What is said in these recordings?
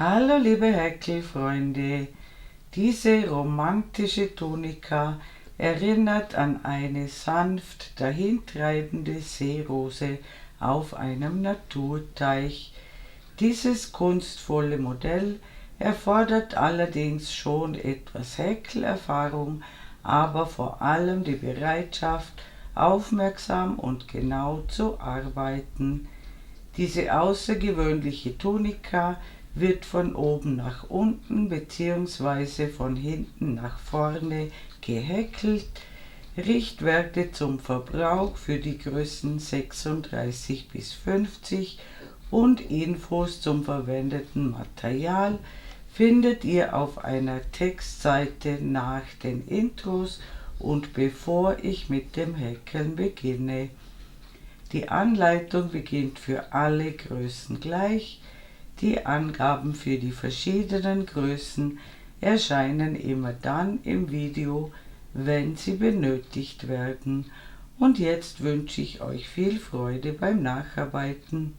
Hallo liebe Häkelfreunde, diese romantische Tunika erinnert an eine sanft dahintreibende Seerose auf einem Naturteich. Dieses kunstvolle Modell erfordert allerdings schon etwas Häkelerfahrung, aber vor allem die Bereitschaft, aufmerksam und genau zu arbeiten. Diese außergewöhnliche Tunika wird von oben nach unten bzw. von hinten nach vorne gehäkelt. Richtwerte zum Verbrauch für die Größen 36 bis 50 und Infos zum verwendeten Material findet ihr auf einer Textseite nach den Intros und bevor ich mit dem Häkeln beginne. Die Anleitung beginnt für alle Größen gleich. Die Angaben für die verschiedenen Größen erscheinen immer dann im Video, wenn sie benötigt werden. Und jetzt wünsche ich euch viel Freude beim Nacharbeiten.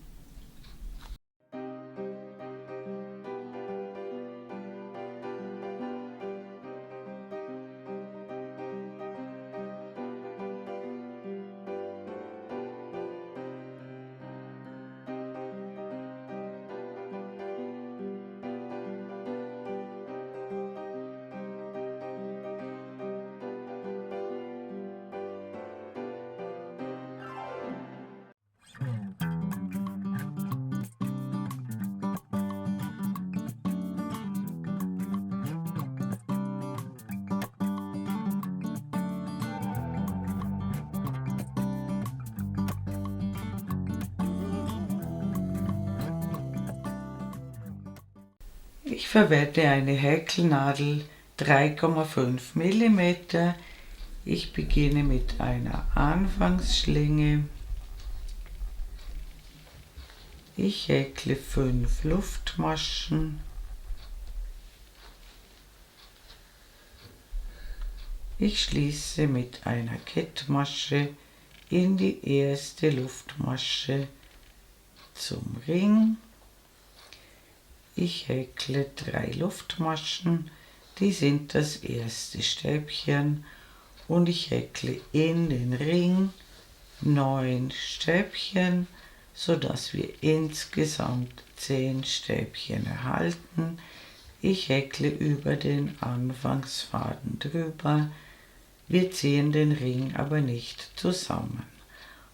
Ich verwende eine Häkelnadel 3,5 mm. Ich beginne mit einer Anfangsschlinge. Ich häkle 5 Luftmaschen. Ich schließe mit einer Kettmasche in die erste Luftmasche zum Ring. Ich häkle 3 Luftmaschen, die sind das erste Stäbchen, und ich häkle in den Ring 9 Stäbchen, sodass wir insgesamt 10 Stäbchen erhalten. Ich häkle über den Anfangsfaden drüber. Wir ziehen den Ring aber nicht zusammen.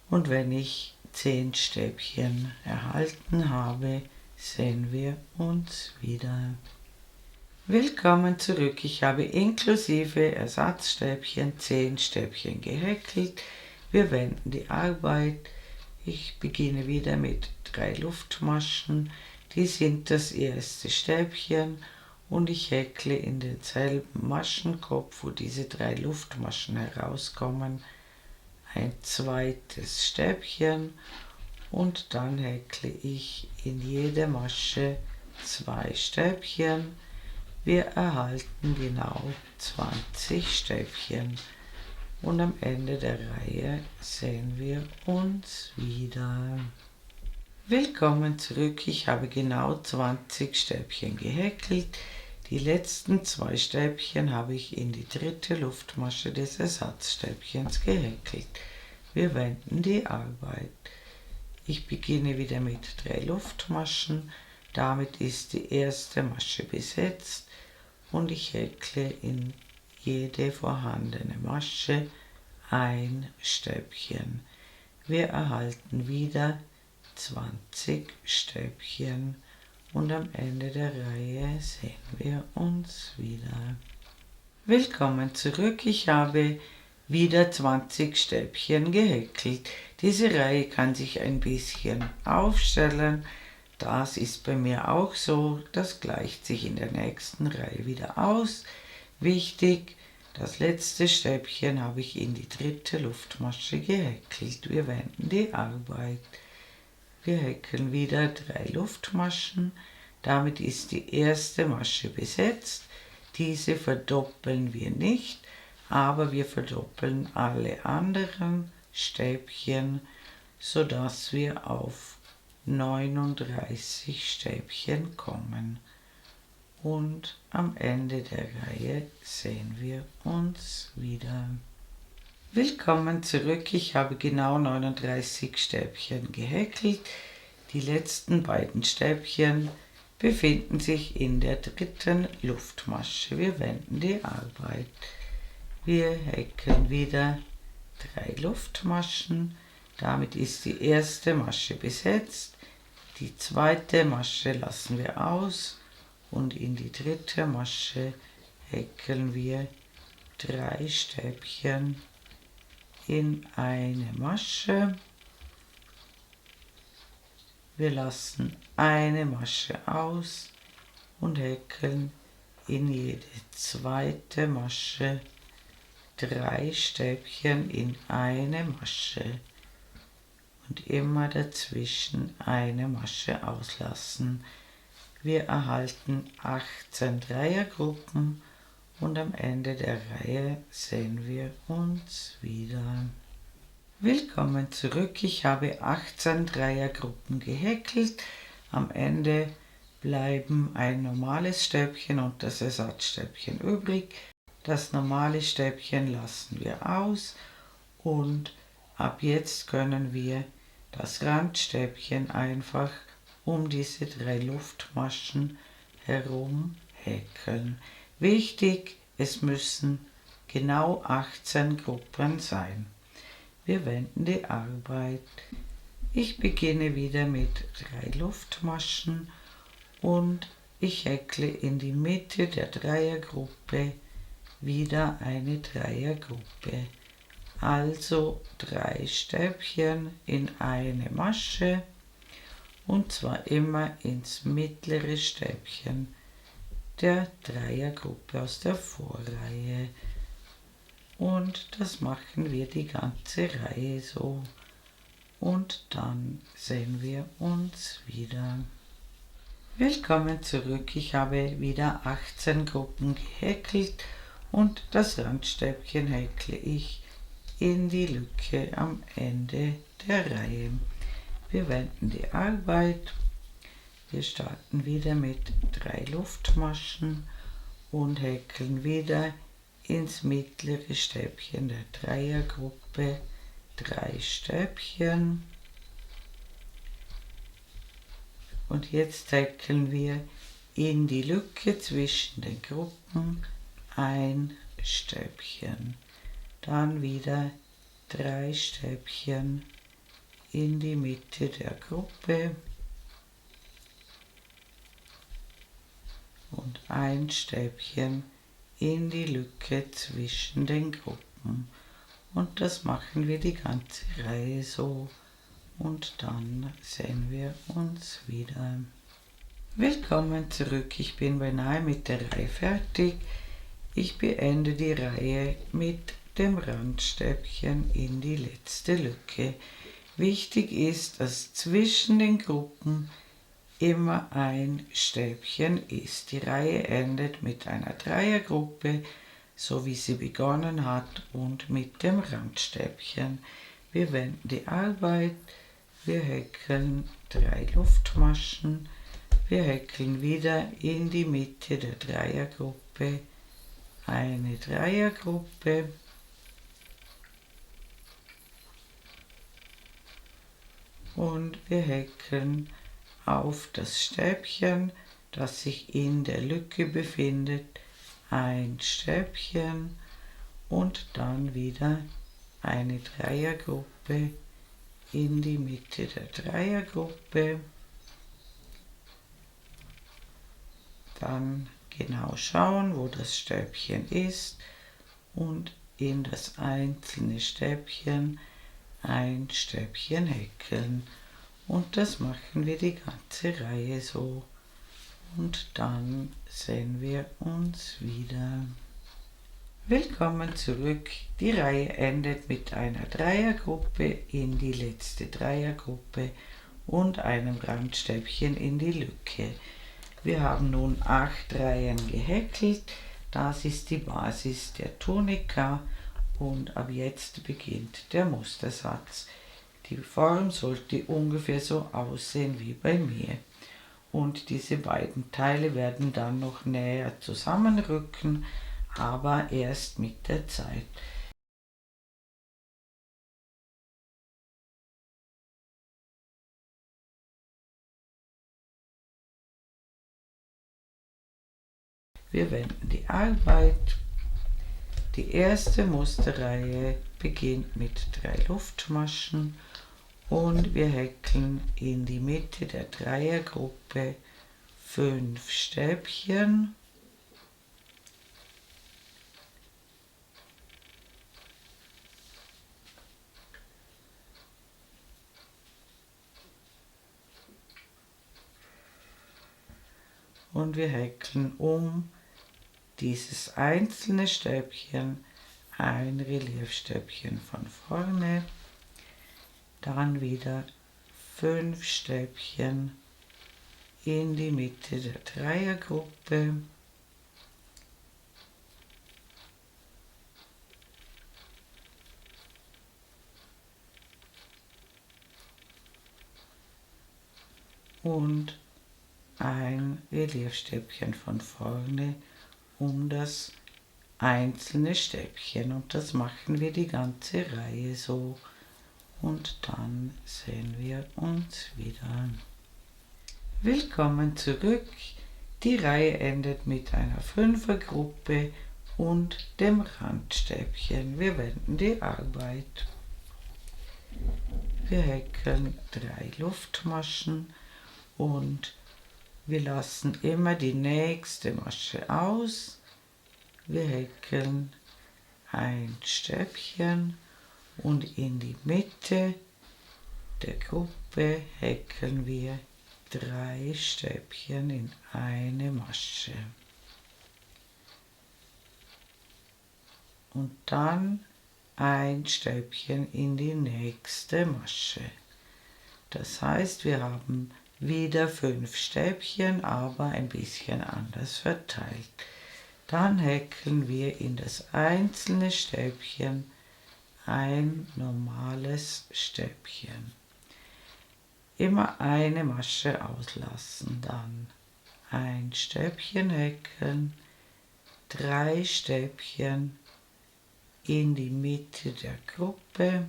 Und wenn ich 10 Stäbchen erhalten habe, sehen wir uns wieder. Willkommen zurück. Ich habe inklusive Ersatzstäbchen 10 Stäbchen gehäkelt. Wir wenden die Arbeit. Ich beginne wieder mit 3 Luftmaschen. Die sind das erste Stäbchen und ich häkle in denselben Maschenkopf, wo diese 3 Luftmaschen herauskommen, ein zweites Stäbchen. Und dann häkle ich in jede Masche 2 Stäbchen. Wir erhalten genau 20 Stäbchen. Und am Ende der Reihe sehen wir uns wieder. Willkommen zurück. Ich habe genau 20 Stäbchen gehäkelt. Die letzten 2 Stäbchen habe ich in die dritte Luftmasche des Ersatzstäbchens gehäkelt. Wir wenden die Arbeit. Ich beginne wieder mit 3 Luftmaschen, damit ist die erste Masche besetzt und ich häkle in jede vorhandene Masche ein Stäbchen. Wir erhalten wieder 20 Stäbchen und am Ende der Reihe sehen wir uns wieder. Willkommen zurück, ich habe wieder 20 Stäbchen gehäkelt. Diese Reihe kann sich ein bisschen aufstellen. Das ist bei mir auch so. Das gleicht sich in der nächsten Reihe wieder aus. Wichtig, das letzte Stäbchen habe ich in die dritte Luftmasche gehäkelt. Wir wenden die Arbeit. Wir häkeln wieder 3 Luftmaschen. Damit ist die erste Masche besetzt. Diese verdoppeln wir nicht, aber wir verdoppeln alle anderen Stäbchen, sodass wir auf 39 Stäbchen kommen. und am Ende der Reihe sehen wir uns wieder. Willkommen zurück, ich habe genau 39 Stäbchen gehäkelt. Die letzten beiden Stäbchen befinden sich in der dritten Luftmasche. Wir wenden die Arbeit. Wir häkeln wieder 3 Luftmaschen. Damit ist die erste Masche besetzt. Die zweite Masche lassen wir aus und in die dritte Masche häkeln wir 3 Stäbchen in eine Masche. Wir lassen eine Masche aus und häkeln in jede zweite Masche 3 Stäbchen in eine Masche und immer dazwischen eine Masche auslassen. Wir erhalten 18 Dreiergruppen und am Ende der Reihe sehen wir uns wieder. Willkommen zurück, ich habe 18 Dreiergruppen gehäkelt. Am Ende bleiben ein normales Stäbchen und das Ersatzstäbchen übrig. Das normale Stäbchen lassen wir aus und ab jetzt können wir das Randstäbchen einfach um diese 3 Luftmaschen herum häkeln. Wichtig, es müssen genau 18 Gruppen sein. Wir wenden die Arbeit. Ich beginne wieder mit 3 Luftmaschen und ich häkle in die Mitte der Dreiergruppe wieder eine Dreiergruppe. Also 3 Stäbchen in eine Masche und zwar immer ins mittlere Stäbchen der Dreiergruppe aus der Vorreihe. Und das machen wir die ganze Reihe so. Und dann sehen wir uns wieder. Willkommen zurück, ich habe wieder 18 Gruppen gehäkelt und das Randstäbchen häkle ich in die Lücke am Ende der Reihe. Wir wenden die Arbeit. Wir starten wieder mit 3 Luftmaschen und häkeln wieder ins mittlere Stäbchen der Dreiergruppe 3 Stäbchen. Und jetzt häkeln wir in die Lücke zwischen den Gruppen ein Stäbchen. Dann wieder 3 Stäbchen in die Mitte der Gruppe und ein Stäbchen in die Lücke zwischen den Gruppen. Und das machen wir die ganze Reihe so. Und dann sehen wir uns wieder. Willkommen zurück, ich bin beinahe mit der Reihe fertig. Ich beende die Reihe mit dem Randstäbchen in die letzte Lücke. Wichtig ist, dass zwischen den Gruppen immer ein Stäbchen ist. Die Reihe endet mit einer Dreiergruppe, so wie sie begonnen hat, und mit dem Randstäbchen. Wir wenden die Arbeit, wir häkeln 3 Luftmaschen, wir häkeln wieder in die Mitte der Dreiergruppe eine Dreiergruppe und wir häkeln auf das Stäbchen, das sich in der Lücke befindet, ein Stäbchen und dann wieder eine Dreiergruppe in die Mitte der Dreiergruppe. Dann genau schauen, wo das Stäbchen ist und in das einzelne Stäbchen ein Stäbchen häkeln. Und das machen wir die ganze Reihe so. Und dann sehen wir uns wieder. Willkommen zurück. Die Reihe endet mit einer Dreiergruppe in die letzte Dreiergruppe und einem Randstäbchen in die Lücke. Wir haben nun 8 Reihen gehäkelt. Das ist die Basis der Tunika und ab jetzt beginnt der Mustersatz. Die Form sollte ungefähr so aussehen wie bei mir. und diese beiden Teile werden dann noch näher zusammenrücken, aber erst mit der Zeit. Wir wenden die Arbeit. Die erste Musterreihe beginnt mit 3 Luftmaschen und wir häkeln in die Mitte der Dreiergruppe 5 Stäbchen. Und wir häkeln um dieses einzelne Stäbchen ein Reliefstäbchen von vorne, dann wieder 5 Stäbchen in die Mitte der Dreiergruppe und ein Reliefstäbchen von vorne um das einzelne Stäbchen, und das machen wir die ganze Reihe so, und dann sehen wir uns wieder. Willkommen zurück. Die Reihe endet mit einer Fünfergruppe und dem Randstäbchen. Wir wenden die Arbeit. Wir häkeln 3 Luftmaschen und wir lassen immer die nächste Masche aus. Wir häkeln ein Stäbchen und in die Mitte der Gruppe häkeln wir 3 Stäbchen in eine Masche. Und dann ein Stäbchen in die nächste Masche. Das heißt, wir haben wieder 5 Stäbchen, aber ein bisschen anders verteilt. Dann häkeln wir in das einzelne Stäbchen ein normales Stäbchen. Immer eine Masche auslassen, dann ein Stäbchen häkeln, 3 Stäbchen in die Mitte der Gruppe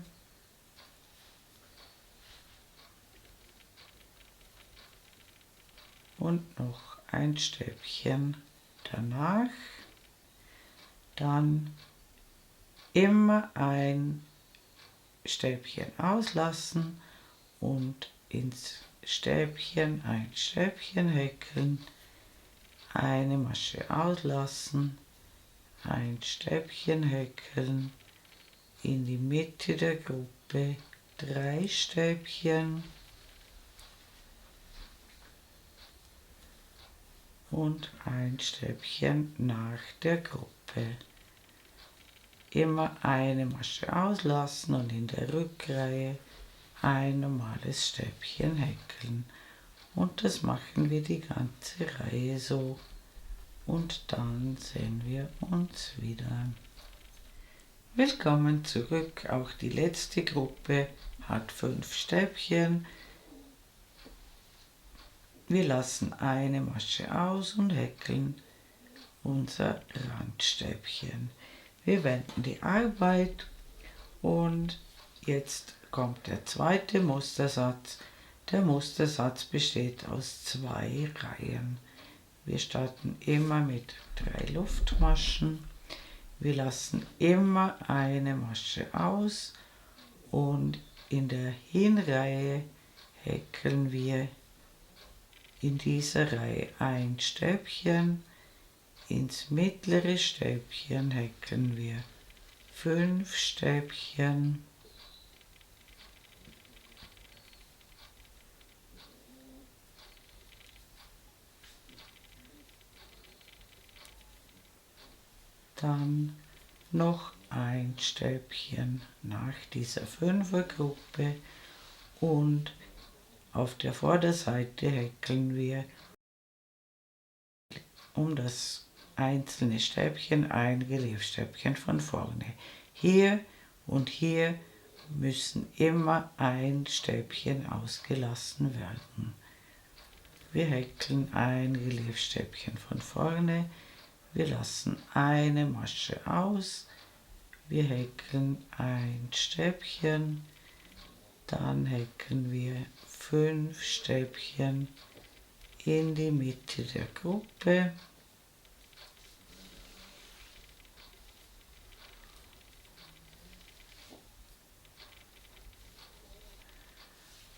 und noch ein Stäbchen danach. Dann immer ein Stäbchen auslassen und ins Stäbchen ein Stäbchen häkeln, eine Masche auslassen, ein Stäbchen häkeln, in die Mitte der Gruppe 3 Stäbchen und ein Stäbchen nach der Gruppe. Immer eine Masche auslassen und in der Rückreihe ein normales Stäbchen häkeln. Und das machen wir die ganze Reihe so. Und dann sehen wir uns wieder. Willkommen zurück. Auch die letzte Gruppe hat 5 Stäbchen. Wir lassen eine Masche aus und häkeln unser Randstäbchen. Wir wenden die Arbeit und jetzt kommt der zweite Mustersatz. Der Mustersatz besteht aus 2 Reihen. Wir starten immer mit 3 Luftmaschen. Wir lassen immer eine Masche aus und in der Hinreihe häkeln wir in dieser Reihe ein Stäbchen. Ins mittlere Stäbchen häkeln wir 5 Stäbchen. Dann noch ein Stäbchen nach dieser Fünfergruppe und auf der Vorderseite häkeln wir um das einzelne Stäbchen ein Reliefstäbchen von vorne. Hier und hier müssen immer ein Stäbchen ausgelassen werden. Wir häkeln ein Reliefstäbchen von vorne, wir lassen eine Masche aus, wir häkeln ein Stäbchen, dann häkeln wir 5 Stäbchen in die Mitte der Gruppe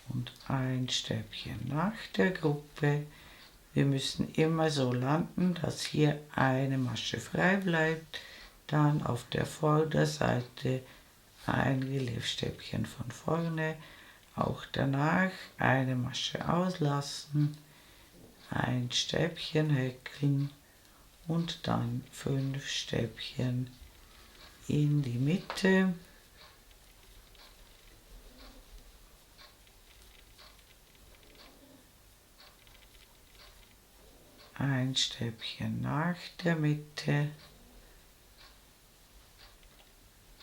und ein Stäbchen nach der Gruppe. Wir müssen immer so landen, dass hier eine Masche frei bleibt, dann auf der Vorderseite ein Reliefstäbchen von vorne, auch danach eine Masche auslassen, ein Stäbchen häkeln und dann 5 Stäbchen in die Mitte. Ein Stäbchen nach der Mitte,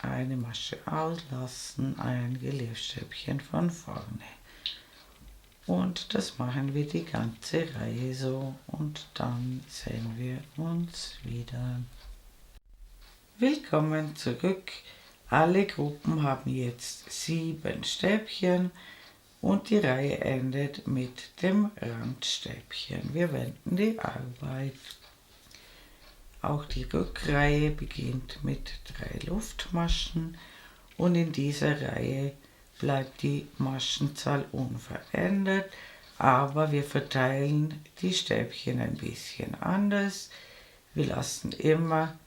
eine Masche auslassen, ein Reliefstäbchen von vorne. Und das machen wir die ganze Reihe so und dann sehen wir uns wieder. Willkommen zurück. Alle Gruppen haben jetzt 7 Stäbchen und die Reihe endet mit dem Randstäbchen. Wir wenden die Arbeit. Auch die Rückreihe beginnt mit 3 Luftmaschen und in dieser Reihe bleibt die Maschenzahl unverändert, aber wir verteilen die Stäbchen ein bisschen anders. Wir lassen immer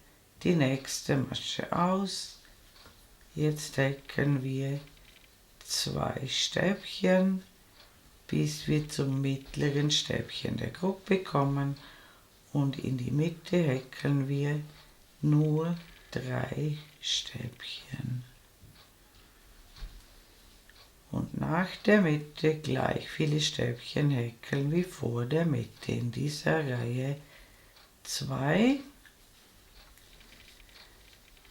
die nächste Masche aus. Jetzt häkeln wir 2 Stäbchen, bis wir zum mittleren Stäbchen der Gruppe kommen und in die Mitte häkeln wir nur 3 Stäbchen. Und nach der Mitte gleich viele Stäbchen häkeln wie vor der Mitte in dieser Reihe 2.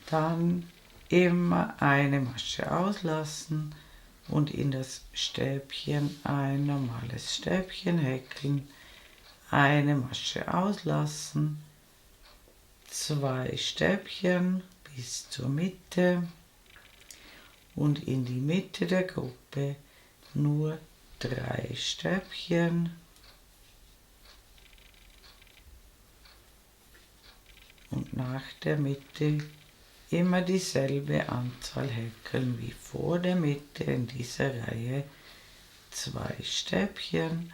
Dann immer eine Masche auslassen und in das Stäbchen ein normales Stäbchen häkeln, eine Masche auslassen, 2 Stäbchen bis zur Mitte und in die Mitte der Gruppe nur 3 Stäbchen und nach der Mitte immer dieselbe Anzahl häkeln wie vor der Mitte in dieser Reihe, 2 Stäbchen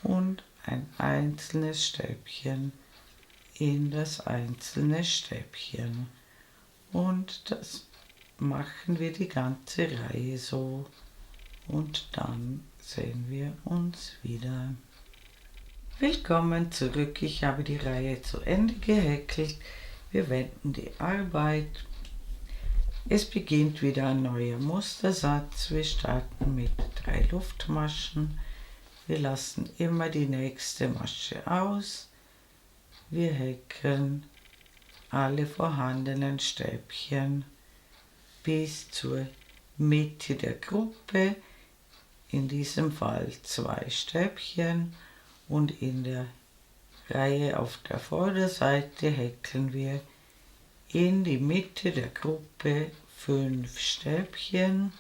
und ein einzelnes Stäbchen in das einzelne Stäbchen. Und das machen wir die ganze Reihe so und dann sehen wir uns wieder. Willkommen zurück, ich habe die Reihe zu Ende gehäkelt. Wir wenden die Arbeit. Es beginnt wieder ein neuer Mustersatz. Wir starten mit 3 Luftmaschen. Wir lassen immer die nächste Masche aus. Wir häkeln alle vorhandenen Stäbchen bis zur Mitte der Gruppe. In diesem Fall 2 Stäbchen und in der Reihe auf der Vorderseite häkeln wir in die Mitte der Gruppe 5 Stäbchen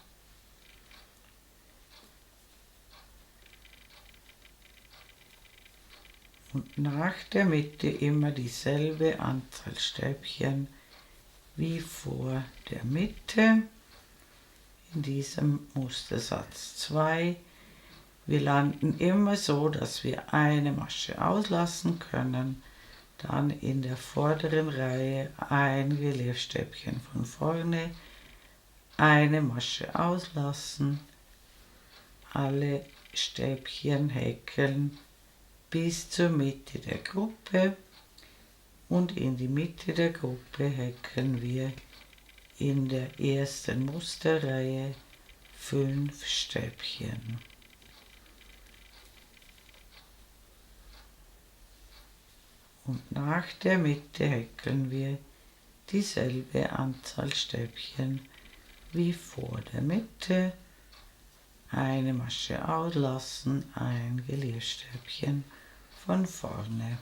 und nach der Mitte immer dieselbe Anzahl Stäbchen wie vor der Mitte. In diesem Mustersatz 2. Wir landen immer so, dass wir eine Masche auslassen können, dann in der vorderen Reihe ein Reliefstäbchen von vorne, eine Masche auslassen, alle Stäbchen häkeln bis zur Mitte der Gruppe und in die Mitte der Gruppe häkeln wir in der ersten Musterreihe 5 Stäbchen. Und nach der Mitte häkeln wir dieselbe Anzahl Stäbchen wie vor der Mitte, eine Masche auslassen, ein Reliefstäbchen von vorne.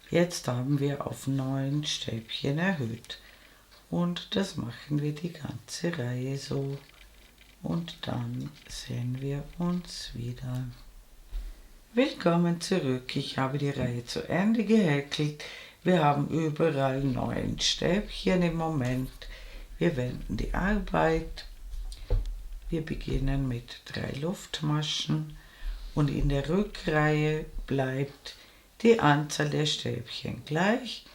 Jetzt haben wir auf 9 Stäbchen erhöht und das machen wir die ganze Reihe so und dann sehen wir uns wieder. Willkommen zurück, ich habe die Reihe zu Ende gehäkelt. Wir haben überall 9 Stäbchen im Moment. Wir wenden die Arbeit. Wir beginnen mit 3 Luftmaschen und in der Rückreihe bleibt die Anzahl der Stäbchen gleich,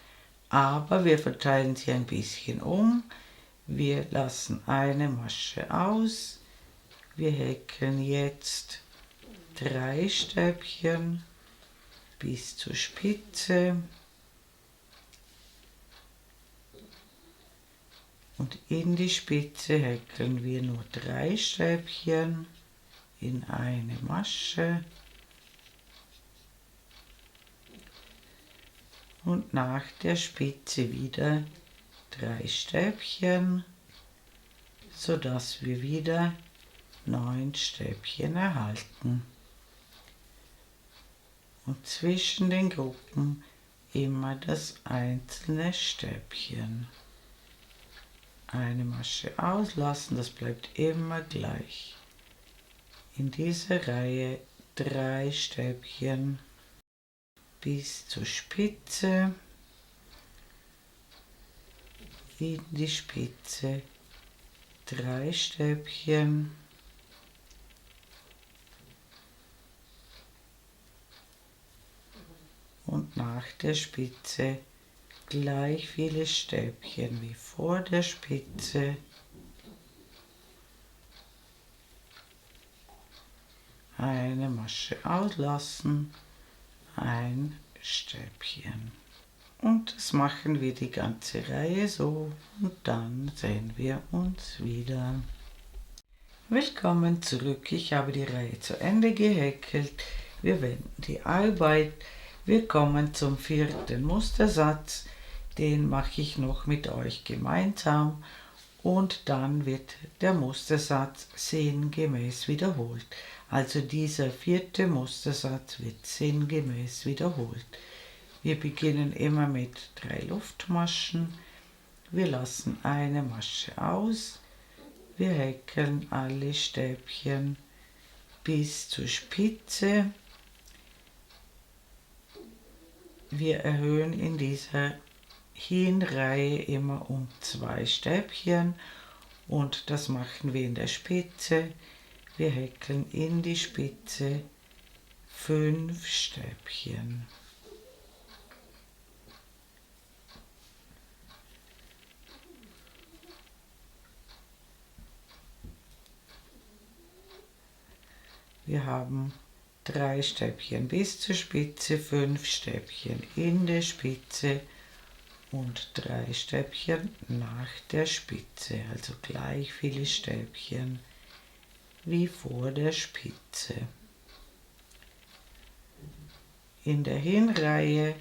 aber wir verteilen sie ein bisschen um. Wir lassen eine Masche aus. Wir häkeln jetzt 3 Stäbchen bis zur Spitze und in die Spitze häkeln wir nur 3 Stäbchen in eine Masche und nach der Spitze wieder 3 Stäbchen, sodass wir wieder 9 Stäbchen erhalten. Und zwischen den Gruppen immer das einzelne Stäbchen. Eine Masche auslassen, das bleibt immer gleich. In dieser Reihe 3 Stäbchen bis zur Spitze, in die Spitze 3 Stäbchen, und nach der Spitze gleich viele Stäbchen wie vor der Spitze, eine Masche auslassen, ein Stäbchen. Und das machen wir die ganze Reihe so und dann sehen wir uns wieder. Willkommen zurück, ich habe die Reihe zu Ende gehäkelt. Wir wenden die Arbeit. Wir kommen zum 4. Mustersatz, den mache ich noch mit euch gemeinsam und dann wird der Mustersatz sinngemäß wiederholt. Also dieser 4. Mustersatz wird sinngemäß wiederholt. Wir beginnen immer mit 3 Luftmaschen, wir lassen eine Masche aus, wir häkeln alle Stäbchen bis zur Spitze. Wir erhöhen in dieser Hinreihe immer um 2 Stäbchen und das machen wir in der Spitze. Wir häkeln in die Spitze 5 Stäbchen. Wir haben 3 Stäbchen bis zur Spitze, 5 Stäbchen in der Spitze und 3 Stäbchen nach der Spitze, also gleich viele Stäbchen wie vor der Spitze. In der Hinreihe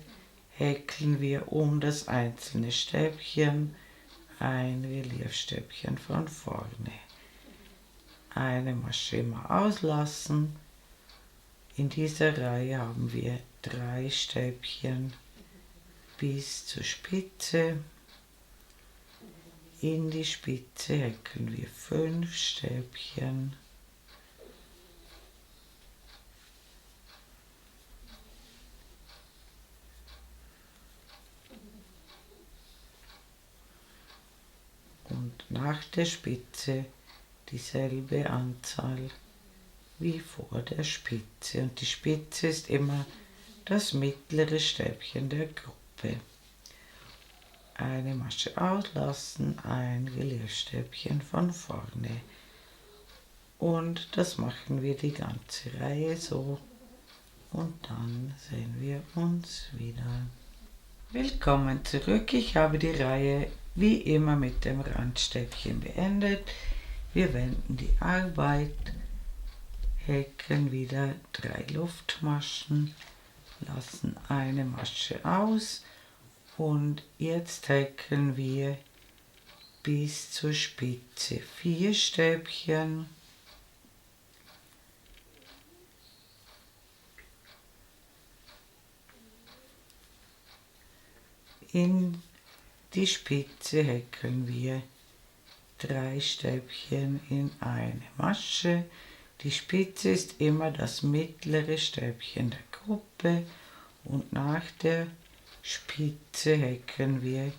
häkeln wir um das einzelne Stäbchen ein Reliefstäbchen von vorne. Eine Masche immer auslassen. In dieser Reihe haben wir 3 Stäbchen bis zur Spitze. In die Spitze häkeln wir 5 Stäbchen. Und nach der Spitze dieselbe Anzahl wie vor der Spitze. Und die Spitze ist immer das mittlere Stäbchen der Gruppe. Eine Masche auslassen, ein Reliefstäbchen von vorne. Und das machen wir die ganze Reihe so. Und dann sehen wir uns wieder. Willkommen zurück, ich habe die Reihe wie immer mit dem Randstäbchen beendet. Wir wenden die Arbeit, häkeln wieder 3 Luftmaschen, lassen eine Masche aus und jetzt häkeln wir bis zur Spitze 4 Stäbchen in die Spitze häkeln wir 3 Stäbchen in eine Masche. Die Spitze ist immer das mittlere Stäbchen der Gruppe und nach der Spitze häkeln wir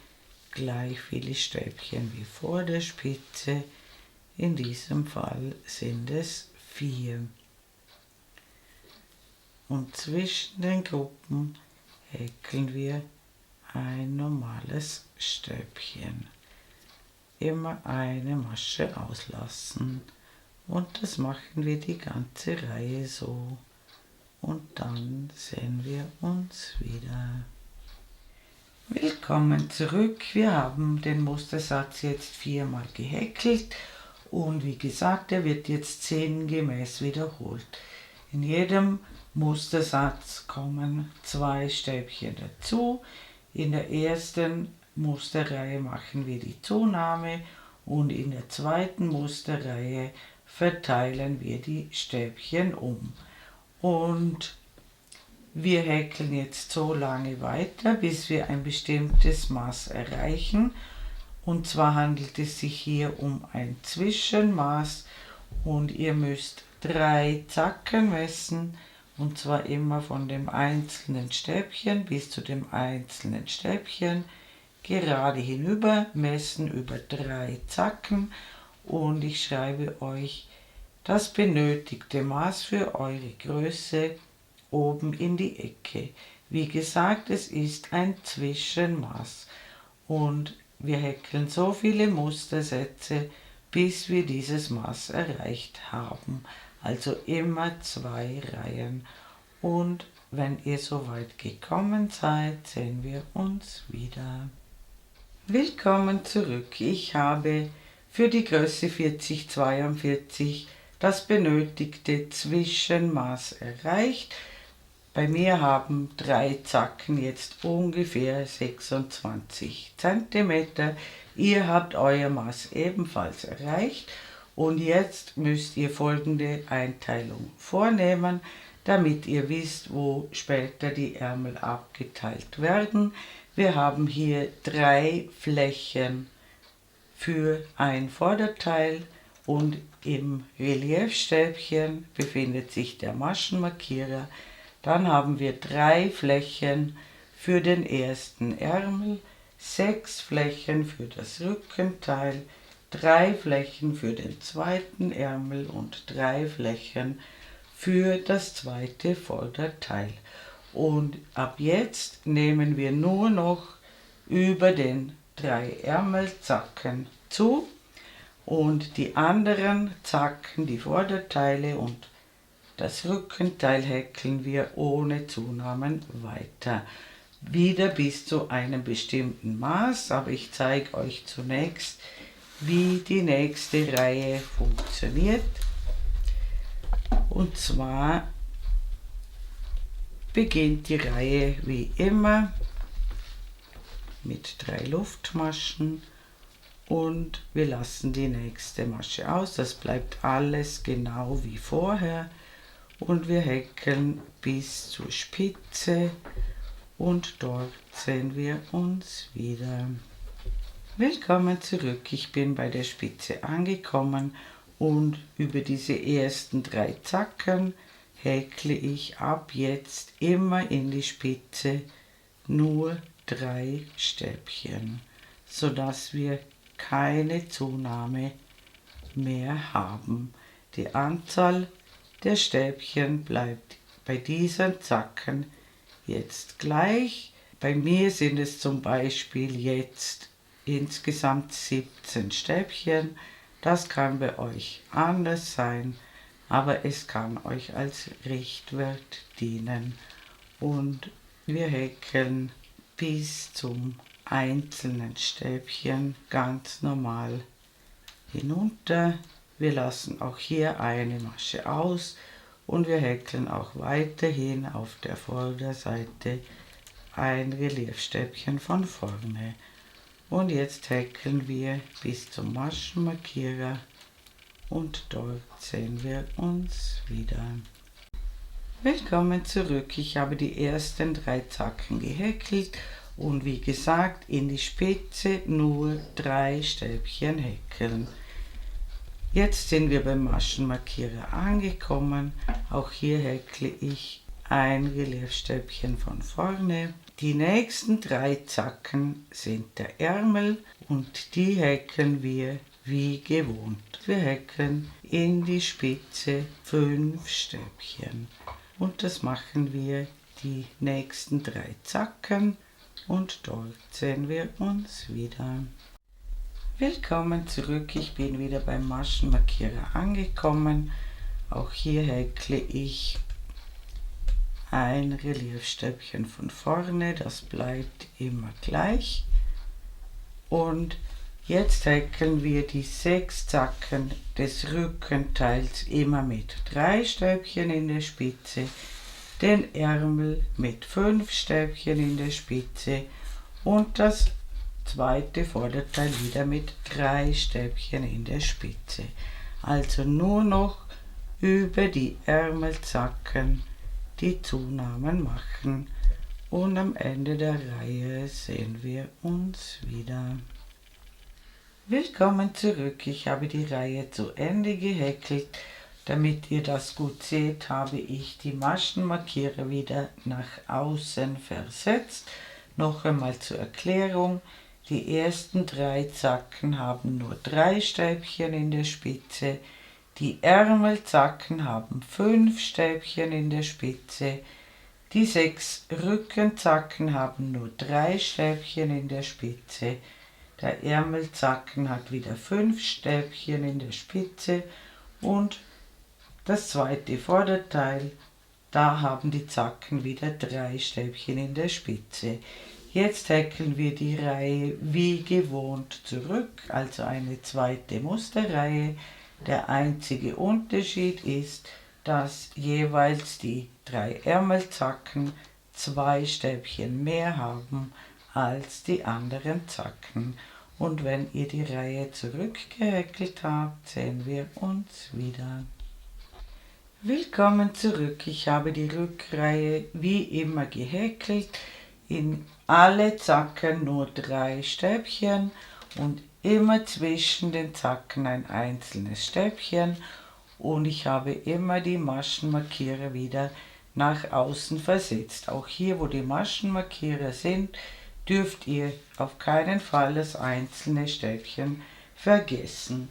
gleich viele Stäbchen wie vor der Spitze. In diesem Fall sind es 4. Und zwischen den Gruppen häkeln wir ein normales Stäbchen. Immer eine Masche auslassen und das machen wir die ganze Reihe so und dann sehen wir uns wieder. Willkommen zurück. Wir haben den Mustersatz jetzt 4-mal gehäkelt und wie gesagt, er wird jetzt sinngemäß wiederholt. In jedem Mustersatz kommen 2 Stäbchen dazu. In der ersten Musterreihe machen wir die Zunahme und in der zweiten Musterreihe verteilen wir die Stäbchen um. Und wir häkeln jetzt so lange weiter, bis wir ein bestimmtes Maß erreichen. Und zwar handelt es sich hier um ein Zwischenmaß und ihr müsst 3 Zacken messen. Und zwar immer von dem einzelnen Stäbchen bis zu dem einzelnen Stäbchen gerade hinüber, messen über 3 Zacken und ich schreibe euch das benötigte Maß für eure Größe oben in die Ecke. Wie gesagt, es ist ein Zwischenmaß und wir häkeln so viele Mustersätze, bis wir dieses Maß erreicht haben. Also immer 2 Reihen. Und wenn ihr soweit gekommen seid, sehen wir uns wieder. Willkommen zurück. Ich habe für die Größe 4042 das benötigte Zwischenmaß erreicht. Bei mir haben 3 Zacken jetzt ungefähr 26 cm. Ihr habt euer Maß ebenfalls erreicht. Und jetzt müsst ihr folgende Einteilung vornehmen, damit ihr wisst, wo später die Ärmel abgeteilt werden. Wir haben hier 3 Flächen für ein Vorderteil und im Reliefstäbchen befindet sich der Maschenmarkierer. Dann haben wir 3 Flächen für den ersten Ärmel, 6 Flächen für das Rückenteil, 3 Flächen für den zweiten Ärmel und 3 Flächen für das zweite Vorderteil. Und ab jetzt nehmen wir nur noch über den 3 Ärmelzacken zu und die anderen Zacken, die Vorderteile und das Rückenteil häkeln wir ohne Zunahmen weiter. Wieder bis zu einem bestimmten Maß, aber ich zeige euch zunächst, wie die nächste Reihe funktioniert. Und zwar beginnt die Reihe wie immer mit 3 Luftmaschen und wir lassen die nächste Masche aus. Das bleibt alles genau wie vorher und wir häkeln bis zur Spitze und dort sehen wir uns wieder. Willkommen zurück, ich bin bei der Spitze angekommen und über diese ersten 3 Zacken häkle ich ab jetzt immer in die Spitze nur 3 Stäbchen, sodass wir keine Zunahme mehr haben. Die Anzahl der Stäbchen bleibt bei diesen Zacken jetzt gleich. Bei mir sind es zum Beispiel jetzt insgesamt 17 Stäbchen. Das kann bei euch anders sein, aber es kann euch als Richtwert dienen. Und wir häkeln bis zum einzelnen Stäbchen ganz normal hinunter. Wir lassen auch hier eine Masche aus und wir häkeln auch weiterhin auf der Vorderseite ein Reliefstäbchen von vorne. Und jetzt häkeln wir bis zum Maschenmarkierer und dort sehen wir uns wieder. Willkommen zurück. Ich habe die ersten 3 Zacken gehäkelt Und wie gesagt, in die Spitze nur 3 Stäbchen häkeln. Jetzt sind wir beim Maschenmarkierer angekommen. Auch hier häkle ich ein Reliefstäbchen von vorne. Die nächsten 3 Zacken sind der Ärmel und die häkeln wir wie gewohnt. Wir häkeln in die Spitze 5 Stäbchen und das machen wir die nächsten 3 Zacken und dort sehen wir uns wieder. Willkommen zurück, ich bin wieder beim Maschenmarkierer angekommen. Auch hier häkle ich ein Reliefstäbchen von vorne, das bleibt immer gleich. Und jetzt häkeln wir die 6 Zacken des Rückenteils immer mit 3 Stäbchen in der Spitze, den Ärmel mit 5 Stäbchen in der Spitze und das zweite Vorderteil wieder mit 3 Stäbchen in der Spitze. Also nur noch über die Ärmelzacken die Zunahmen machen und am Ende der Reihe sehen wir uns wieder. Willkommen zurück, ich habe die Reihe zu Ende gehäkelt. Damit ihr das gut seht, habe ich die Maschenmarkierer wieder nach außen versetzt. Noch einmal zur Erklärung. Die ersten 3 Zacken haben nur 3 Stäbchen in der Spitze, die Ärmelzacken haben 5 Stäbchen in der Spitze, die 6 Rückenzacken haben nur 3 Stäbchen in der Spitze, der Ärmelzacken hat wieder 5 Stäbchen in der Spitze und das zweite Vorderteil, da haben die Zacken wieder 3 Stäbchen in der Spitze. Jetzt häkeln wir die Reihe wie gewohnt zurück, also eine zweite Musterreihe. Der einzige Unterschied ist, dass jeweils die 3 Ärmelzacken 2 Stäbchen mehr haben als die anderen Zacken. Und wenn ihr die Reihe zurückgehäkelt habt, sehen wir uns wieder. Willkommen zurück, ich habe die Rückreihe wie immer gehäkelt. In alle Zacken nur 3 Stäbchen und immer zwischen den Zacken ein einzelnes Stäbchen und ich habe immer die Maschenmarkierer wieder nach außen versetzt. Auch hier, wo die Maschenmarkierer sind, dürft ihr auf keinen Fall das einzelne Stäbchen vergessen.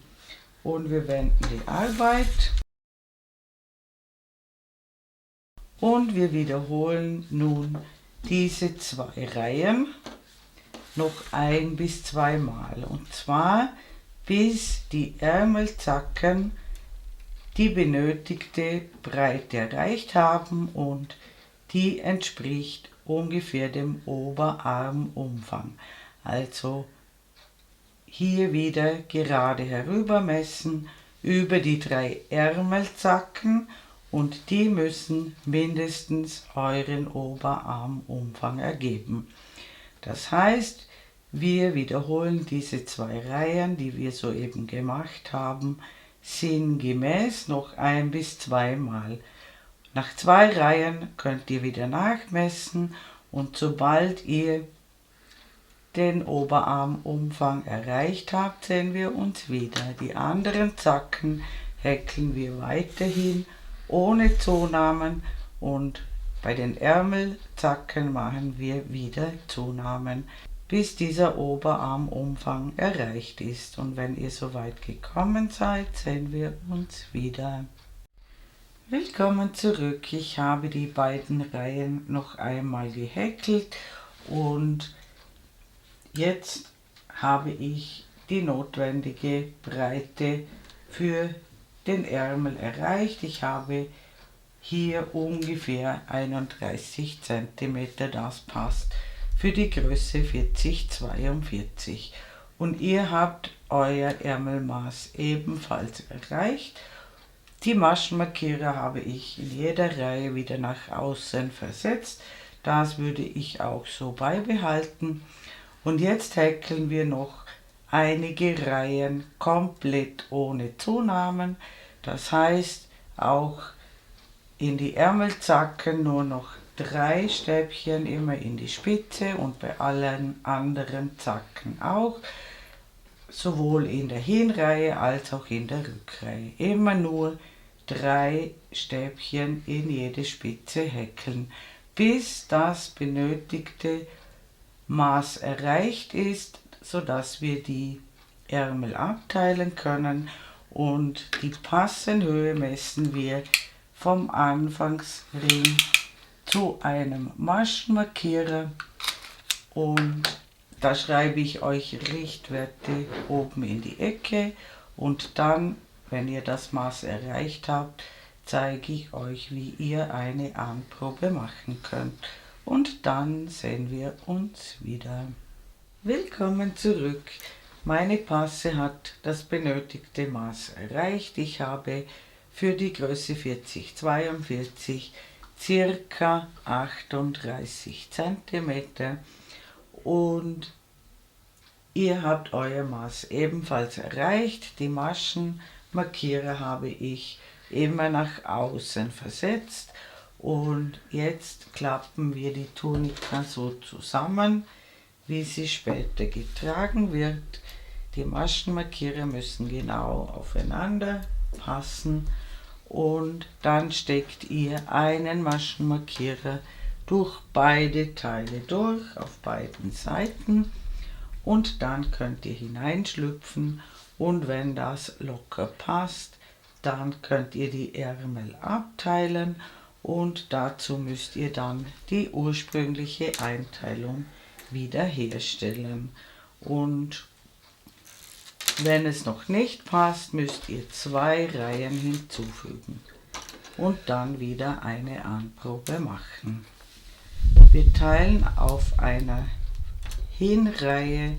Und wir wenden die Arbeit und wir wiederholen nun diese 2 Reihen noch 1 bis 2 Mal. Und zwar bis die Ärmelzacken die benötigte Breite erreicht haben und die entspricht ungefähr dem Oberarmumfang. Also hier wieder gerade herüber messen über die 3 Ärmelzacken und die müssen mindestens euren Oberarmumfang ergeben. Das heißt, wir wiederholen diese 2 Reihen, die wir soeben gemacht haben, sinngemäß noch 1 bis 2 Mal. Nach 2 Reihen könnt ihr wieder nachmessen und sobald ihr den Oberarmumfang erreicht habt, sehen wir uns wieder. Die anderen Zacken häkeln wir weiterhin ohne Zunahmen und bei den Ärmelzacken machen wir wieder Zunahmen, bis dieser Oberarmumfang erreicht ist. Und wenn ihr soweit gekommen seid, sehen wir uns wieder. Willkommen zurück. Ich habe die beiden Reihen noch einmal gehäkelt und jetzt habe ich die notwendige Breite für den Ärmel erreicht. Ich habe hier ungefähr 31 cm, das passt für die Größe 40-42 und ihr habt euer Ärmelmaß ebenfalls erreicht. Die Maschenmarkierer habe ich in jeder Reihe wieder nach außen versetzt, das würde ich auch so beibehalten und jetzt häkeln wir noch einige Reihen komplett ohne Zunahmen, das heißt auch in die Ärmelzacken nur noch 3 Stäbchen immer in die Spitze und bei allen anderen Zacken auch, sowohl in der Hinreihe als auch in der Rückreihe. Immer nur 3 Stäbchen in jede Spitze häkeln, bis das benötigte Maß erreicht ist, sodass wir die Ärmel abteilen können, und die Passenhöhe messen wir vom Anfangsring zu einem Maschenmarkierer, und da schreibe ich euch Richtwerte oben in die Ecke, und dann, wenn ihr das Maß erreicht habt, zeige ich euch, wie ihr eine Anprobe machen könnt, und dann sehen wir uns wieder. Willkommen zurück. Meine Passe hat das benötigte Maß erreicht. Ich habe für die Größe 40-42 circa 38 cm, und ihr habt euer Maß ebenfalls erreicht. Die Maschenmarkierer habe ich immer nach außen versetzt, und jetzt klappen wir die Tunika so zusammen, wie sie später getragen wird. Die Maschenmarkierer müssen genau aufeinander passen, und dann steckt ihr einen Maschenmarkierer durch beide Teile durch, auf beiden Seiten, und dann könnt ihr hineinschlüpfen, und wenn das locker passt, dann könnt ihr die Ärmel abteilen, und dazu müsst ihr dann die ursprüngliche Einteilung wiederherstellen. Und wenn es noch nicht passt, müsst ihr 2 Reihen hinzufügen und dann wieder eine Anprobe machen. Wir teilen auf einer Hinreihe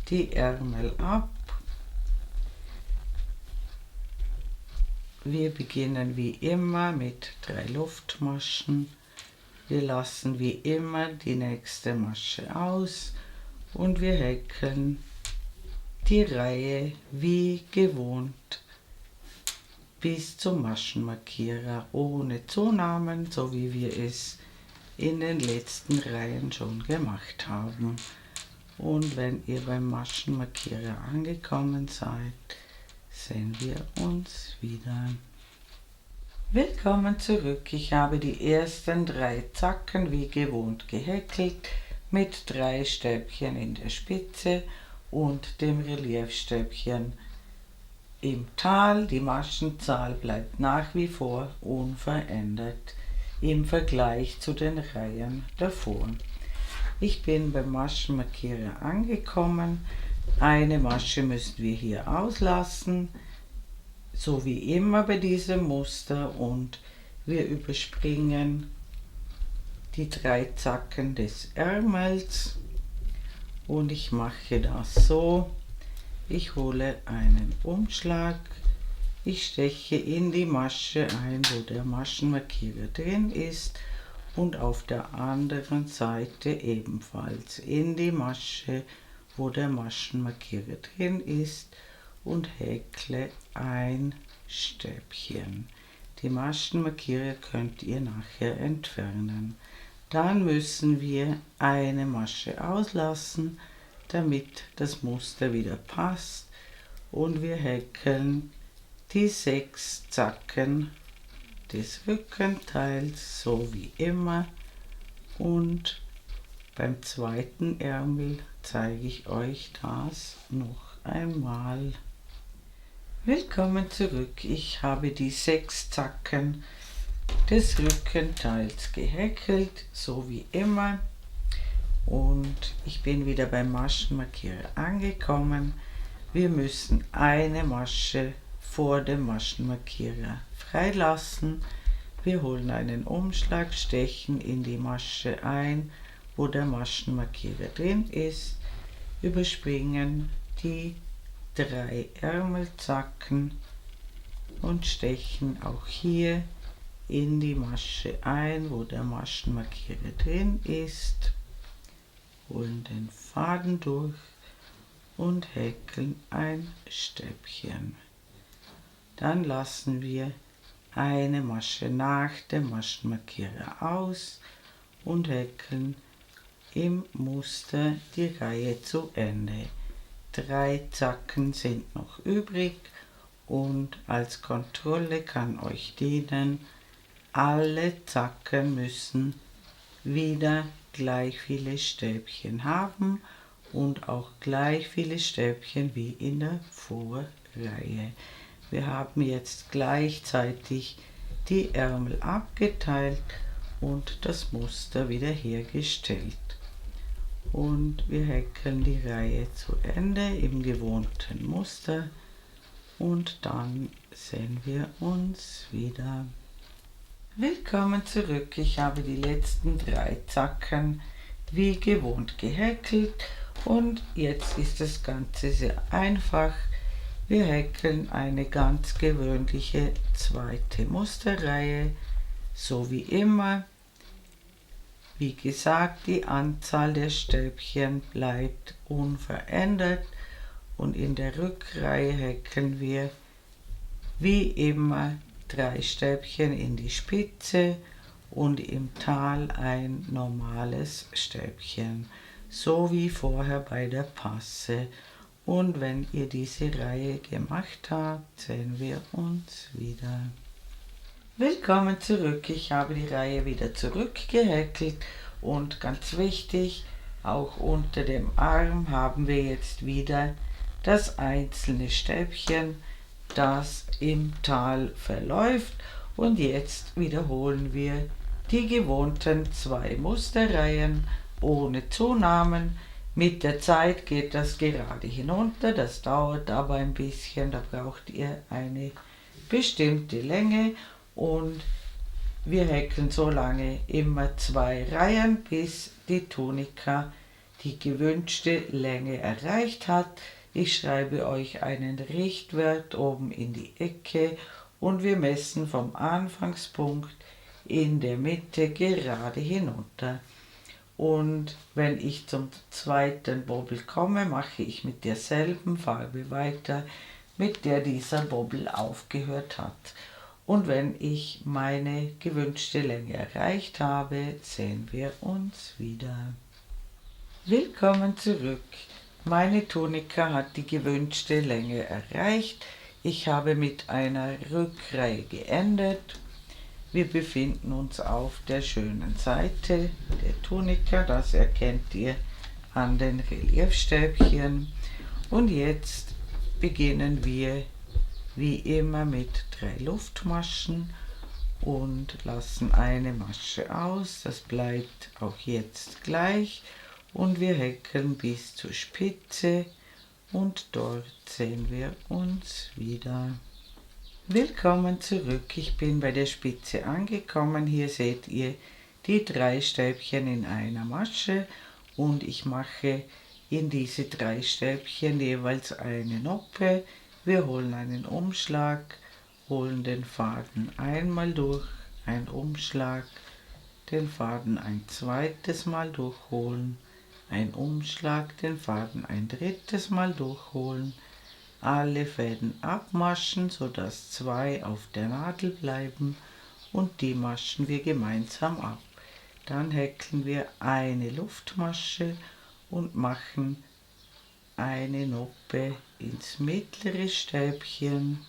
die Ärmel ab. Wir beginnen wie immer mit 3 Luftmaschen. Wir lassen wie immer die nächste Masche aus, und wir häkeln die Reihe wie gewohnt bis zum Maschenmarkierer ohne Zunahmen, so wie wir es in den letzten Reihen schon gemacht haben. Und wenn ihr beim Maschenmarkierer angekommen seid, sehen wir uns wieder. Willkommen zurück. Ich habe die ersten 3 Zacken wie gewohnt gehäkelt mit 3 Stäbchen in der Spitze und dem Reliefstäbchen im Tal. Die Maschenzahl bleibt nach wie vor unverändert im Vergleich zu den Reihen davor. Ich bin beim Maschenmarkierer angekommen. Eine Masche müssen wir hier auslassen, so wie immer bei diesem Muster, und wir überspringen die 3 Zacken des Ärmels, und ich mache das so: ich hole einen Umschlag, ich steche in die Masche ein, wo der Maschenmarkierer drin ist, und auf der anderen Seite ebenfalls in die Masche, wo der Maschenmarkierer drin ist, und häkle ein Stäbchen. Die Maschenmarkierer könnt ihr nachher entfernen. Dann müssen wir eine Masche auslassen, damit das Muster wieder passt, und wir häkeln die 6 Zacken des Rückenteils so wie immer, und beim zweiten Ärmel zeige ich euch das noch einmal. Willkommen zurück. Ich habe die 6 Zacken des Rückenteils gehäkelt, so wie immer, und ich bin wieder beim Maschenmarkierer angekommen. Wir müssen eine Masche vor dem Maschenmarkierer freilassen. Wir holen einen Umschlag, stechen in die Masche ein, wo der Maschenmarkierer drin ist, überspringen die 3 Ärmelzacken und stechen auch hier in die Masche ein, wo der Maschenmarkierer drin ist, holen den Faden durch und häkeln ein Stäbchen. Dann lassen wir eine Masche nach dem Maschenmarkierer aus und häkeln im Muster die Reihe zu Ende. 3 Zacken sind noch übrig und als Kontrolle kann euch dienen, alle Zacken müssen wieder gleich viele Stäbchen haben und auch gleich viele Stäbchen wie in der Vorreihe. Wir haben jetzt gleichzeitig die Ärmel abgeteilt und das Muster wieder hergestellt. Und wir häkeln die Reihe zu Ende im gewohnten Muster und dann sehen wir uns wieder. Willkommen zurück. Ich habe die letzten 3 Zacken wie gewohnt gehäkelt und jetzt ist das Ganze sehr einfach. Wir häkeln eine ganz gewöhnliche zweite Musterreihe, so wie immer. Wie gesagt, die Anzahl der Stäbchen bleibt unverändert und in der Rückreihe häkeln wir wie immer 3 Stäbchen in die Spitze und im Tal ein normales Stäbchen, so wie vorher bei der Passe. Und wenn ihr diese Reihe gemacht habt, sehen wir uns wieder. Willkommen zurück. Ich habe die Reihe wieder zurückgehäkelt und ganz wichtig, auch unter dem Arm haben wir jetzt wieder das einzelne Stäbchen, das im Tal verläuft, und jetzt wiederholen wir die gewohnten 2 Musterreihen ohne Zunahmen. Mit der Zeit geht das gerade hinunter, das dauert aber ein bisschen, da braucht ihr eine bestimmte Länge und wir häkeln so lange immer 2 Reihen, bis die Tunika die gewünschte Länge erreicht hat. Ich schreibe euch einen Richtwert oben in die Ecke und wir messen vom Anfangspunkt in der Mitte gerade hinunter. Und wenn ich zum zweiten Bobbel komme, mache ich mit derselben Farbe weiter, mit der dieser Bobbel aufgehört hat. Und wenn ich meine gewünschte Länge erreicht habe, sehen wir uns wieder. Willkommen zurück. Meine Tunika hat die gewünschte Länge erreicht. Ich habe mit einer Rückreihe geendet. Wir befinden uns auf der schönen Seite der Tunika, das erkennt ihr an den Reliefstäbchen. Und jetzt beginnen wir wie immer mit 3 Luftmaschen und lassen eine Masche aus. Das bleibt auch jetzt gleich und wir häkeln bis zur Spitze und dort sehen wir uns wieder. Willkommen zurück. Ich bin bei der Spitze angekommen. Hier seht ihr die 3 Stäbchen in einer Masche und ich mache in diese 3 Stäbchen jeweils eine Noppe. Wir holen einen Umschlag, holen den Faden einmal durch, ein Umschlag, den Faden ein zweites Mal durchholen, ein Umschlag, den Faden ein drittes Mal durchholen, alle Fäden abmaschen, sodass 2 auf der Nadel bleiben und die maschen wir gemeinsam ab. Dann häkeln wir eine Luftmasche und machen eine Noppe ins mittlere Stäbchen,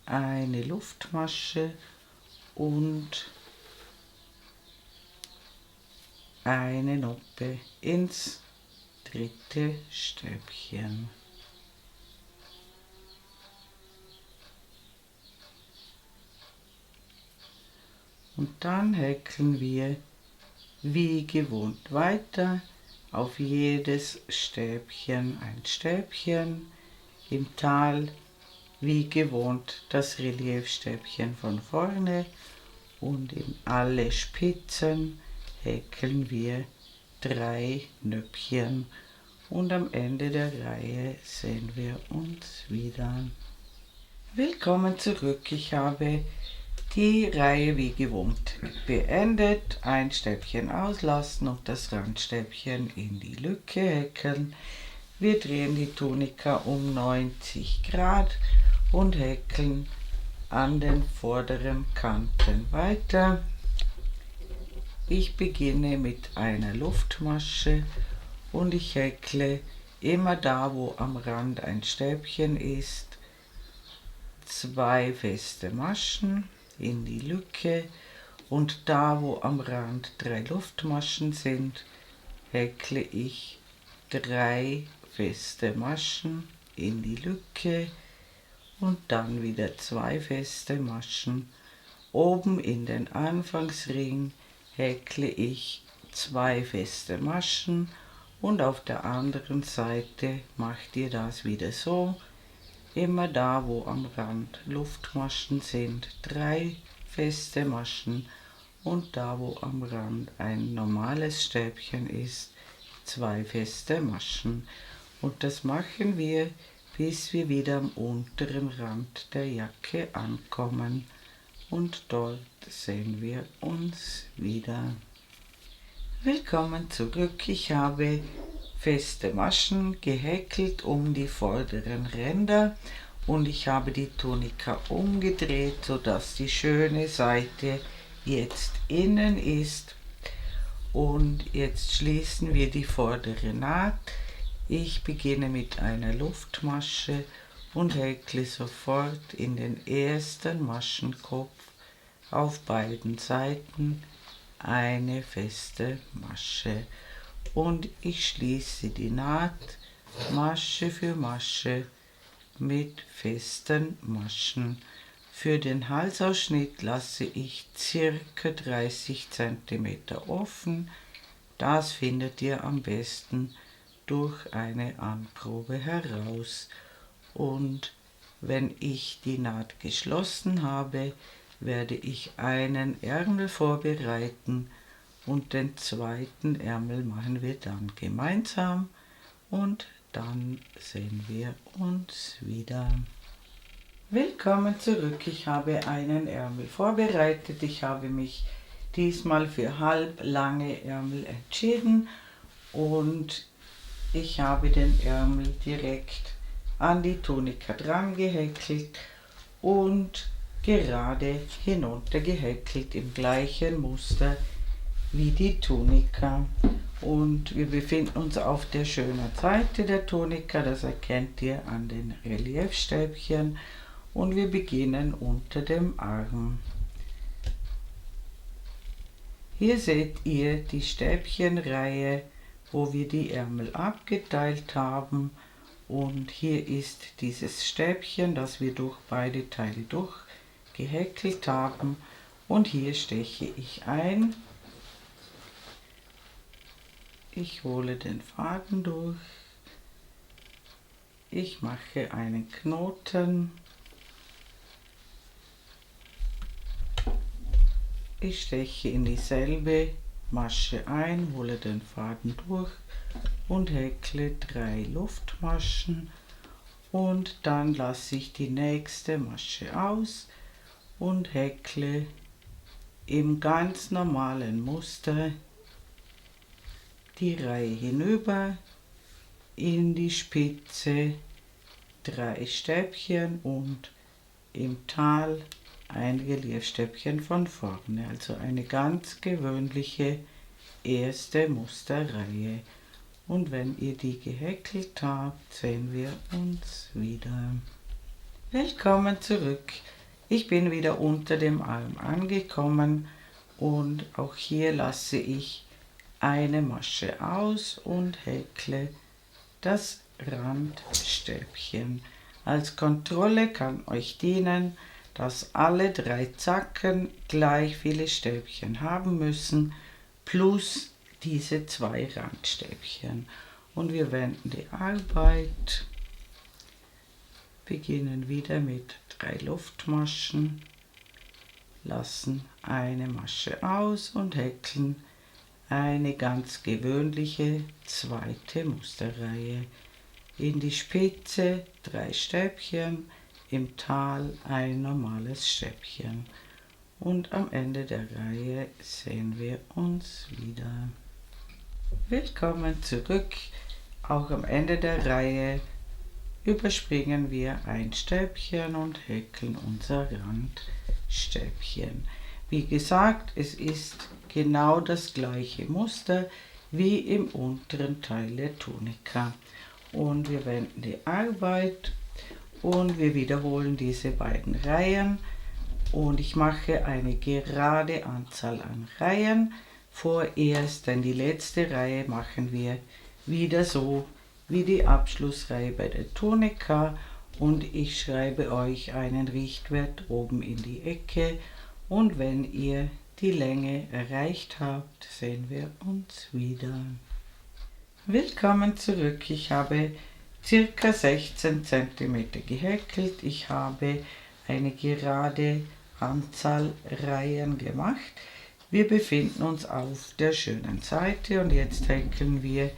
eine Luftmasche und eine Noppe ins dritte Stäbchen. Und dann häkeln wir wie gewohnt weiter, auf jedes Stäbchen ein Stäbchen, im Tal wie gewohnt das Reliefstäbchen von vorne und in alle Spitzen häkeln wir 3 Nöppchen und am Ende der Reihe sehen wir uns wieder. Willkommen zurück. Ich habe die Reihe wie gewohnt beendet, ein Stäbchen auslassen und das Randstäbchen in die Lücke häkeln. Wir drehen die Tunika um 90 Grad und häkeln an den vorderen Kanten weiter. Ich beginne mit einer Luftmasche und ich häkle immer da, wo am Rand ein Stäbchen ist, 2 feste Maschen in die Lücke und da, wo am Rand 3 Luftmaschen sind, häkle ich 3 feste Maschen in die Lücke und dann wieder 2 feste Maschen. Oben in den Anfangsring häkle ich 2 feste Maschen und auf der anderen Seite macht ihr das wieder so. Immer da, wo am Rand Luftmaschen sind, 3 feste Maschen und da, wo am Rand ein normales Stäbchen ist, 2 feste Maschen. Und das machen wir, bis wir wieder am unteren Rand der Jacke ankommen. Und dort sehen wir uns wieder. Willkommen zurück. Ich habe feste Maschen gehäkelt um die vorderen Ränder und ich habe die Tunika umgedreht, sodass die schöne Seite jetzt innen ist. Und jetzt schließen wir die vordere Naht. Ich beginne mit einer Luftmasche und häkle sofort in den ersten Maschenkopf auf beiden Seiten eine feste Masche und ich schließe die Naht Masche für Masche mit festen Maschen. Für den Halsausschnitt lasse ich ca. 30 cm offen. Das findet ihr am besten durch eine Anprobe heraus. Und wenn ich die Naht geschlossen habe, werde ich einen Ärmel vorbereiten und den zweiten Ärmel machen wir dann gemeinsam und dann sehen wir uns wieder. Willkommen zurück. Ich habe einen Ärmel vorbereitet. Ich habe mich diesmal für halblange Ärmel entschieden und ich habe den Ärmel direkt an die Tunika dran gehäkelt und gerade hinunter gehäkelt im gleichen Muster wie die Tunika. Und wir befinden uns auf der schönen Seite der Tunika, das erkennt ihr an den Reliefstäbchen, und wir beginnen unter dem Arm. Hier seht ihr die Stäbchenreihe, wo wir die Ärmel abgeteilt haben, und hier ist dieses Stäbchen, das wir durch beide Teile durchgehäkelt haben, und hier steche ich ein. Ich hole den Faden durch, ich mache einen Knoten, ich steche in dieselbe Masche ein, hole den Faden durch und häkle 3 Luftmaschen und dann lasse ich die nächste Masche aus und häkle im ganz normalen Muster die Reihe hinüber in die Spitze 3 Stäbchen und im Tal ein Reliefstäbchen von vorne, also eine ganz gewöhnliche erste Musterreihe. Und wenn ihr die gehäkelt habt, sehen wir uns wieder. Willkommen zurück. Ich bin wieder unter dem Arm angekommen und auch hier lasse ich eine Masche aus und häkle das Randstäbchen. Als Kontrolle kann euch dienen, dass alle 3 Zacken gleich viele Stäbchen haben müssen, plus diese 2 Randstäbchen. Und wir wenden die Arbeit, beginnen wieder mit 3 Luftmaschen, lassen eine Masche aus und häkeln eine ganz gewöhnliche zweite Musterreihe. In die Spitze 3 Stäbchen, im Tal ein normales Stäbchen. Und am Ende der Reihe sehen wir uns wieder. Willkommen zurück. Auch am Ende der Reihe überspringen wir ein Stäbchen und häkeln unser Randstäbchen. Wie gesagt, es ist genau das gleiche Muster wie im unteren Teil der Tunika. Und wir wenden die Arbeit und wir wiederholen diese beiden Reihen. Und ich mache eine gerade Anzahl an Reihen vorerst, denn die letzte Reihe machen wir wieder so wie die Abschlussreihe bei der Tunika, und ich schreibe euch einen Richtwert oben in die Ecke, und wenn ihr die Länge erreicht habt, sehen wir uns wieder. Willkommen zurück. Ich habe circa 16 cm gehäkelt. Ich habe eine gerade Anzahl Reihen gemacht. Wir befinden uns auf der schönen Seite und jetzt häkeln wir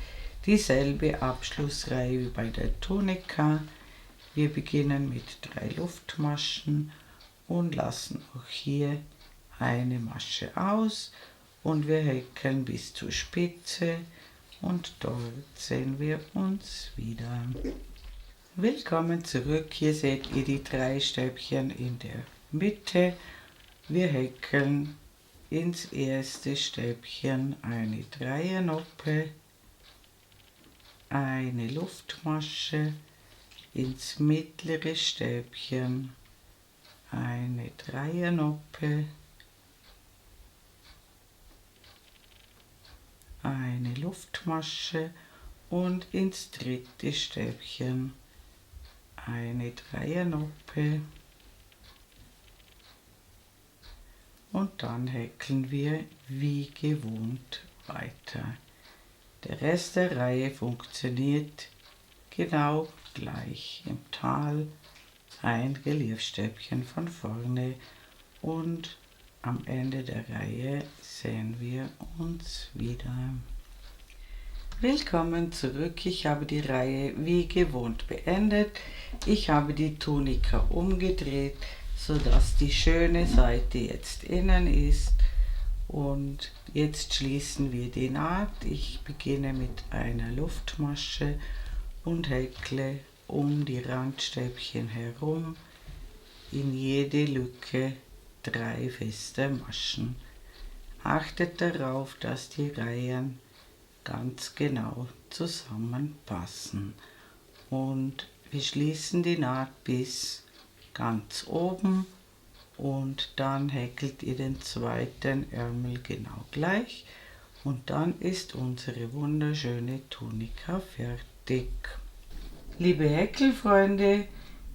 dieselbe Abschlussreihe wie bei der Tunika. Wir beginnen mit 3 Luftmaschen und lassen auch hier eine Masche aus und wir häkeln bis zur Spitze und dort sehen wir uns wieder. Willkommen zurück. Hier seht ihr die 3 Stäbchen in der Mitte. Wir häkeln ins erste Stäbchen eine Dreiernoppe, eine Luftmasche, ins mittlere Stäbchen eine Dreiernoppe, eine Luftmasche und ins dritte Stäbchen eine Dreiernoppe, und dann häkeln wir wie gewohnt weiter. Der Rest der Reihe funktioniert genau gleich. Im Tal ein Reliefstäbchen von vorne und am Ende der Reihe sehen wir uns wieder. Willkommen zurück. Ich habe die Reihe wie gewohnt beendet. Ich habe die Tunika umgedreht, sodass die schöne Seite jetzt innen ist, und jetzt schließen wir die Naht. Ich beginne mit einer Luftmasche und häkle um die Randstäbchen herum in jede Lücke 3 feste Maschen. Achtet darauf, dass die Reihen ganz genau zusammenpassen, und wir schließen die Naht bis ganz oben und dann häkelt ihr den zweiten Ärmel genau gleich und dann ist unsere wunderschöne Tunika fertig. Liebe Häkelfreunde,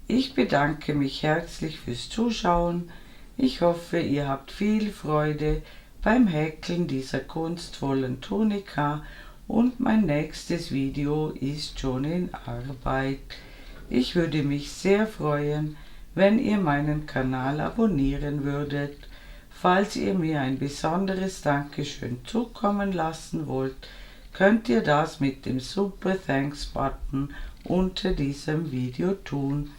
ich bedanke mich herzlich fürs Zuschauen. Ich hoffe, ihr habt viel Freude beim Häkeln dieser kunstvollen Tunika und mein nächstes Video ist schon in Arbeit. Ich würde mich sehr freuen, wenn ihr meinen Kanal abonnieren würdet. Falls ihr mir ein besonderes Dankeschön zukommen lassen wollt, könnt ihr das mit dem Super Thanks Button unter diesem Video tun.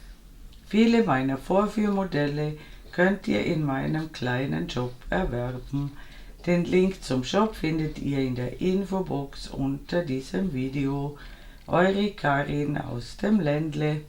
Viele meiner Vorführmodelle könnt ihr in meinem kleinen Shop erwerben. Den Link zum Shop findet ihr in der Infobox unter diesem Video. Eure Karin aus dem Ländle.